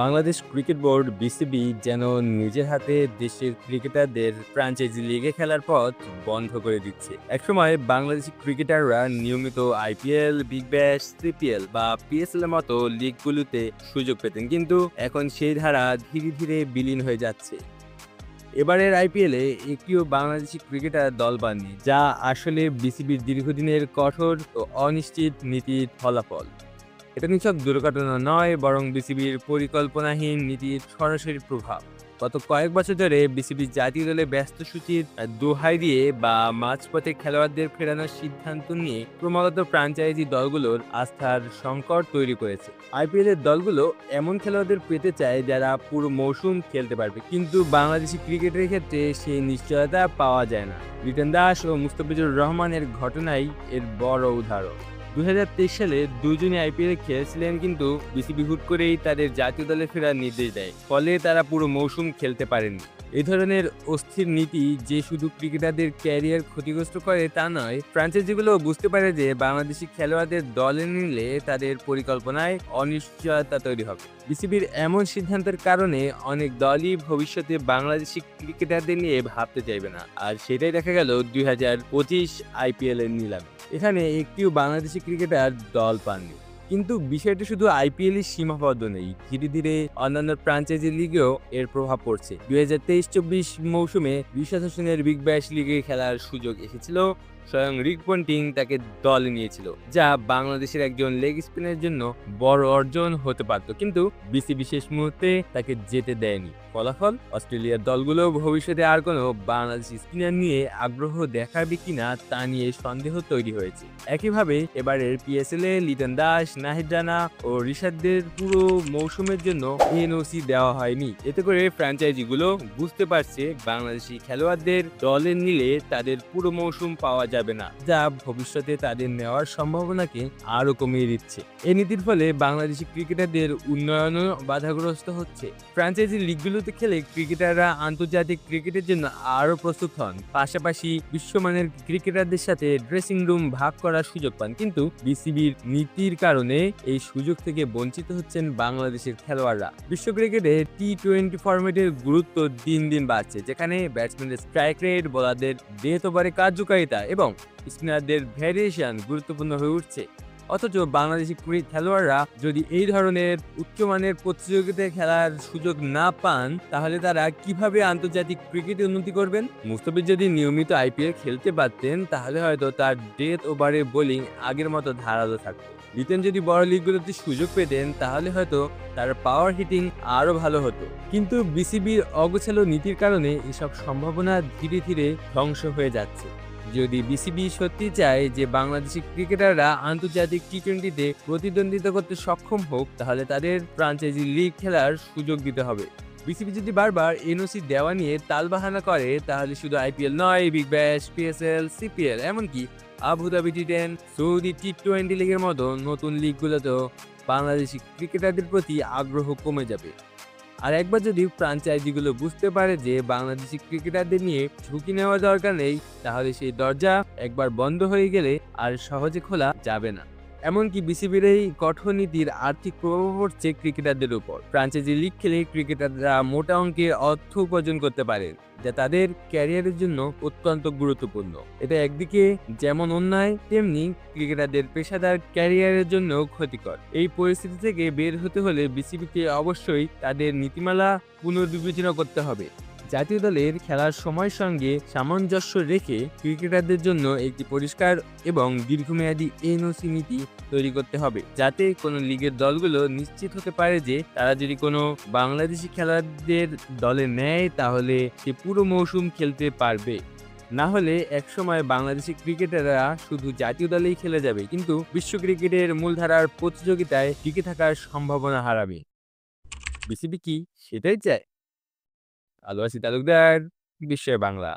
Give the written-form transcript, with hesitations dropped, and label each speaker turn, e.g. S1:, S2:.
S1: Bangladesh cricket board BCB যেন নিজের হাতে দেশের ক্রিকেটারদের ফ্র্যাঞ্চাইজি লিগে খেলার পথ বন্ধ করে দিচ্ছে। একসময় বাংলাদেশি ক্রিকেটাররা নিয়মিত আইপিএল, বিগ ব্যাশ, সিপিএল বা পিএসএল এর মতো লিগগুলোতে সুযোগ পেতেন, কিন্তু এখন সেই ধারা ধীরে ধীরে বিলীন হয়ে যাচ্ছে। এবারের আইপিএলে একটিও বাংলাদেশি ক্রিকেটার দল পাননি, যা আসলে বিসিবির দীর্ঘদিনের কঠোর ও অনিশ্চিত নীতির ফলাফল। এটা নিছক দুর্ঘটনা নয়, বরং বিসিবির পরিকল্পনাহীন নীতির সরাসরি প্রভাব। গত কয়েক বছর ধরে বিসিবি জাতীয় দলে ব্যস্ত সূচির দোহাই দিয়ে বা মাঝপথে খেলোয়াড়দের ফেরানোর সিদ্ধান্ত নিয়ে ক্রমাগত ফ্র্যাঞ্চাইজি দলগুলোর আস্থার সংকট তৈরি করেছে। আইপিএল এর দলগুলো এমন খেলোয়াড়দের পেতে চায় যারা পুরো মৌসুম খেলতে পারবে, কিন্তু বাংলাদেশি ক্রিকেটের ক্ষেত্রে সেই নিশ্চয়তা পাওয়া যায় না। লিটন দাস ও মুস্তাফিজুর রহমানের ঘটনাই এর বড় উদাহরণ। ২০২৩ সালে দুজনই আইপিএলে খেলেছিলেন, কিন্তু বিসিবি হুট করেই তাদের জাতীয় দলে ফেরার নির্দেশ দেয়, ফলে তারা পুরো মৌসুম খেলতে পারেননি। এই ধরনের অস্থির নীতি যে শুধু ক্রিকেটারদের ক্যারিয়ার ক্ষতিগ্রস্ত করে তা নয়, ফ্র্যাঞ্চাইজিগুলো বুঝতে পারে যে বাংলাদেশি খেলোয়াড়দের দলে নিলে তাদের পরিকল্পনায় অনিশ্চয়তা তৈরি হবে। বিসিবির এমন সিদ্ধান্তের কারণে অনেক দলই ভবিষ্যতে বাংলাদেশি ক্রিকেটারদের নিয়ে ভাবতে চাইবে না, আর সেটাই দেখা গেল ২০২৫ আইপিএল এর নিলামে। এখানে একটিও বাংলাদেশি ক্রিকেটার দল পাননি। কিন্তু বিষয়টি শুধু আইপিএল এর সীমাবদ্ধ নেই, ধীরে ধীরে অন্যান্য ফ্র্যাঞ্চাইজি লিগেও এর প্রভাব পড়ছে। ২০২৩-২৪ মৌসুমে রিশাদ হোসেনের বিগ ব্যাশ লিগে খেলার সুযোগ এসেছিল। স্বয়ং রিক পন্টিং তাকে দলে নিয়েছিল, যা বাংলাদেশের একজন লেগ স্পিনের জন্য বড় অর্জন হতে পারত, কিন্তু বিসিবি শেষ মুহূর্তে তাকে যেতে দেয়নি। ফলাফল, অস্ট্রেলিয়ার দলগুলো ভবিষ্যতে আর কোনো বাংলাদেশি স্পিনার নিয়ে আগ্রহ দেখাবে কিনা তা নিয়ে সন্দেহ তৈরি হয়েছে। একইভাবে এবারের পিএসএল এ লিটন দাস, নাহিদ রানা ও রিশাদদের পুরো মৌসুমের জন্য এনওসি দেওয়া হয়নি। এতে করে ফ্র্যাঞ্চাইজিগুলো বুঝতে পারছে বাংলাদেশি খেলোয়াড়দের দলে নিলে তাদের পুরো মৌসুম পাওয়া যাবে না, যা ভবিষ্যতে তাদের নেওয়ার সম্ভাবনাকে আরো কমিয়ে দিচ্ছে। এই নীতির ফলে বাংলাদেশি ক্রিকেটারদের উন্নয়নও বাধাগ্রস্ত হচ্ছে। ফ্র্যাঞ্চাইজি লিগগুলোতে খেলে ক্রিকেটাররা আন্তর্জাতিক ক্রিকেটের জন্য আরো প্রস্তুত হন, পাশাপাশি বিশ্বমানের ক্রিকেটারদের সাথে ড্রেসিং রুম ভাগ করার সুযোগ পান, কিন্তু বিসিবির নীতির কারণে এই সুযোগ থেকে বঞ্চিত হচ্ছেন বাংলাদেশের খেলোয়াড়রা। বিশ্ব ক্রিকেটে টি-20 ফরম্যাটের গুরুত্ব দিন দিন বাড়ছে, যেখানে ব্যাটসম্যানদের স্ট্রাইক রেট, বোলারদের ডেথ ওভারে কার্যকারিতা এবং স্পিনারদের ভ্যারিয়েশন গুরুত্বপূর্ণ হয়ে উঠছে। অথচ বাংলাদেশি খেলোয়াড়রা যদি এই ধরনের উচ্চমানের প্রতিযোগিতায় খেলার সুযোগ না পান, তাহলে তারা কিভাবে আন্তর্জাতিক ক্রিকেটে উন্নতি করবেন? মুস্তাফিজ যদি নিয়মিত আইপিএল খেলতে পারতেন, তাহলে হয়তো তার ডেথ ওভারে বোলিং আগের মতো ধারালো থাকতো। লিটন যদি বড় লিগগুলোতে সুযোগ পেতেন, তাহলে হয়তো তার পাওয়ার হিটিং আরো ভালো হতো। কিন্তু বিসিবির অগোছালো নীতির কারণে এসব সম্ভাবনা ধীরে ধীরে ধ্বংস হয়ে যাচ্ছে। যদি বিসিবি সত্যি চায় যে বাংলাদেশি ক্রিকেটাররা আন্তর্জাতিক টি-20-তে প্রতিদ্বন্দ্বিতা করতে সক্ষম হোক, তাহলে তাদের ফ্র্যাঞ্চাইজি লিগ খেলার সুযোগ দিতে হবে। বিসিবি যদি বারবার এনওসি দেওয়া নিয়ে তালবাহানা করে, তাহলে শুধু আইপিএল নয়, বিগ ব্যাশ, পিএসএল, সিপিএল, এমনকি আবুধাবি টি10, সৌদি টি20 লিগের মতো নতুন লিগগুলোতেও বাংলাদেশি ক্রিকেটারদের প্রতি আগ্রহ কমে যাবে। আর একবার যদি ফ্র্যাঞ্চাইজিগুলো বুঝতে পারে যে বাংলাদেশি ক্রিকেটারদের নিয়ে ঝুঁকি নেওয়া দরকার নেই, তাহলে সেই দরজা একবার বন্ধ হয়ে গেলে আর সহজে খোলা যাবে না। এমনকি বিসিবির এই কঠোর নীতির আর্থিক প্রভাব পড়ছে ক্রিকেটারদের উপর। ফ্র্যাঞ্চাইজি লিগ খেলে ক্রিকেটাররা মোটা অঙ্কের অর্থ উপার্জন করতে পারেন, যা তাদের ক্যারিয়ারের জন্য অত্যন্ত গুরুত্বপূর্ণ। এটা একদিকে যেমন অন্যায়, তেমনি ক্রিকেটারদের পেশাদার ক্যারিয়ারের জন্য ক্ষতিকর। এই পরিস্থিতি থেকে বের হতে হলে বিসিবিকে অবশ্যই তাদের নীতিমালা পুনর্বিবেচনা করতে হবে। জাতীয় দলের খেলার সময়ের সঙ্গে সামঞ্জস্য রেখে ক্রিকেটারদের জন্য একটি পরিষ্কার এবং দীর্ঘমেয়াদী এনওসি নীতি তৈরি করতে হবে, যাতে কোনো লিগের দলগুলো নিশ্চিত হতে পারে যে তারা যদি কোনো বাংলাদেশি খেলোয়াড়দের দলে নেয়, তাহলে সে পুরো মৌসুম খেলতে পারবে। না হলে একসময় বাংলাদেশি ক্রিকেটাররা শুধু জাতীয় দলেই খেলে যাবে, কিন্তু বিশ্ব ক্রিকেটের মূলধারার প্রতিযোগিতায় টিকে থাকার সম্ভাবনা হারাবে। বিসিবি কি সেটাই চায়? আলু আছি তালুকদার, বিশ্বের বাংলা।